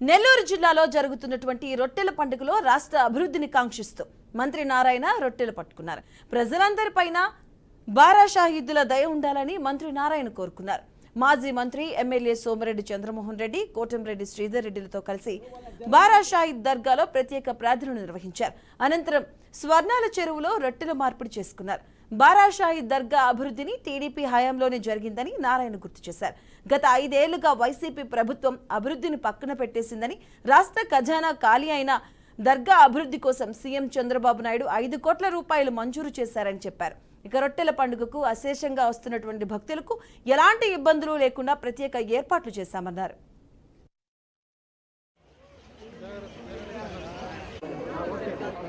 నెల్లూరు జిల్లాలో జరుగుతున్నటువంటి రొట్టెల పండుగలో రాష్ట్ర అభివృద్ధిని కాంక్షిస్తూ మంత్రి నారాయణ రొట్టెలు పట్టుకున్నారు. ప్రజలందరిపైన బారా షాహీదుల దయ ఉండాలని మంత్రి నారాయణ కోరుకున్నారు. మాజీ మంత్రి ఎమ్మెల్యే సోమిరెడ్డి చంద్రమోహన్ రెడ్డి, కోటంరెడ్డి శ్రీధర్ రెడ్డిలతో కలిసి బారా షాహీద్ దర్గాలో ప్రత్యేక ప్రార్థనలు నిర్వహించారు. అనంతరం స్వర్ణాల చెరువులో రొట్టెల మార్పిడి చేసుకున్నారు. బారా షాహీద్ దర్గా అభివృద్ధిని టీడీపీ హయాంలోనే జరిగిందని నారాయణ గుర్తు చేశారు. గత 5 ఏళ్లుగా వైసీపీ ప్రభుత్వం అభివృద్ధిని పక్కన పెట్టేసిందని, రాష్ట్ర ఖజానా ఖాళీ అయిన దర్గా అభివృద్ధి కోసం సీఎం చంద్రబాబు నాయుడు 5 కోట్ల రూపాయలు మంజూరు చేశారని చెప్పారు. ఇక రొట్టెల పండుగకు అశేషంగా వస్తున్నటువంటి భక్తులకు ఎలాంటి ఇబ్బందులు లేకుండా ప్రత్యేక ఏర్పాట్లు చేశామన్నారు.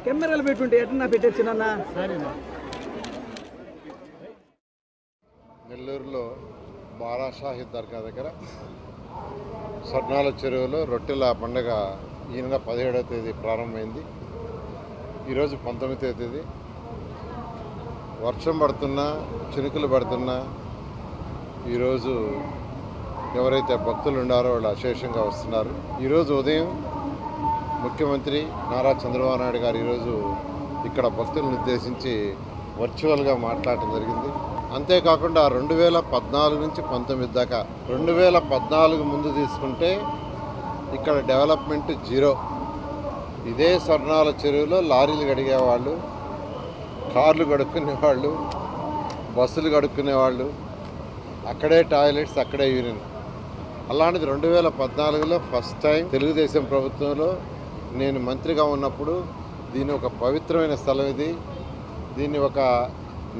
కెమెరాలు పెట్టుంటే ఎట్లా పెట్టొచ్చిన నెల్లూరులో బారా షాహీద్ దర్గా దగ్గర స్వర్ణాల చెరువులో రొట్టెల పండుగ ఈ నెల 17వ తేదీ ప్రారంభమైంది. ఈరోజు 19వ తేదీ. వర్షం పడుతున్నా, చినుకులు పడుతున్నా ఈరోజు ఎవరైతే భక్తులు ఉన్నారో వాళ్ళు అశేషంగా వస్తున్నారు. ఈరోజు ఉదయం ముఖ్యమంత్రి నారా చంద్రబాబు నాయుడు గారు ఈరోజు ఇక్కడ భక్తులను ఉద్దేశించి వర్చువల్గా మాట్లాడటం జరిగింది. అంతేకాకుండా 2014 నుంచి 19 దాకా 2014 ముందు తీసుకుంటే ఇక్కడ డెవలప్మెంట్ జీరో. ఇదే స్వర్ణాల చెరువులో లారీలు కడిగేవాళ్ళు, కార్లు కడుక్కునేవాళ్ళు, బస్సులు కడుక్కునేవాళ్ళు, అక్కడే టాయిలెట్స్, అక్కడే యూరిన్. అలాంటిది 2014లో ఫస్ట్ టైం తెలుగుదేశం ప్రభుత్వంలో నేను మంత్రిగా ఉన్నప్పుడు దీన్ని ఒక పవిత్రమైన స్థలం ఇది, దీన్ని ఒక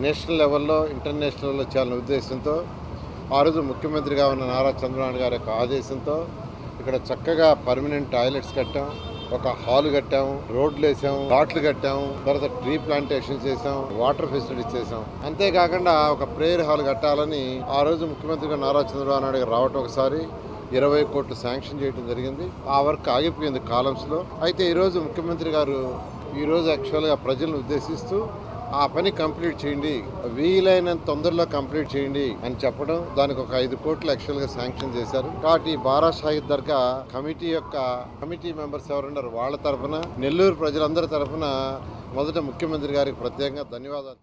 నేషనల్ లెవెల్లో, ఇంటర్నేషనల్ లెవెల్లో చేయాలనే ఉద్దేశంతో ఆ రోజు ముఖ్యమంత్రిగా ఉన్న నారా చంద్రబాబు గారి యొక్క ఆదేశంతో ఇక్కడ చక్కగా పర్మనెంట్ టాయిలెట్స్ కట్టాం, ఒక హాల్ కట్టాము, రోడ్లు వేసాము, ఘాట్లు కట్టాము, తర్వాత ట్రీ ప్లాంటేషన్ చేసాం, వాటర్ ఫెసిలిటీస్ చేసాం. అంతేకాకుండా ఒక ప్రేయర్ హాల్ కట్టాలని ఆ రోజు ముఖ్యమంత్రిగా నారా చంద్రబాబు నాయుడు గారు రావటం ఒకసారి 20 కోట్లు శాంక్షన్ చేయడం జరిగింది. ఆ వర్క్ ఆగిపోయింది కాలమ్స్లో. అయితే ఈరోజు ముఖ్యమంత్రి గారు ఈరోజు యాక్చువల్గా ప్రజలను ఉద్దేశిస్తూ ఆ పని కంప్లీట్ చేయండి, వీలైనంత తొందరలో కంప్లీట్ చేయండి అని చెప్పడం, దానికి ఒక 5 కోట్లు యాక్చువల్గా శాంక్షన్ చేశారు. కాబట్టి బారా షాహీద్ దర్గా కమిటీ మెంబర్స్ ఎవరున్నారు వాళ్ళ తరఫున, నెల్లూరు ప్రజలందరి తరఫున మొదట ముఖ్యమంత్రి గారికి ప్రత్యేకంగా ధన్యవాదాలు.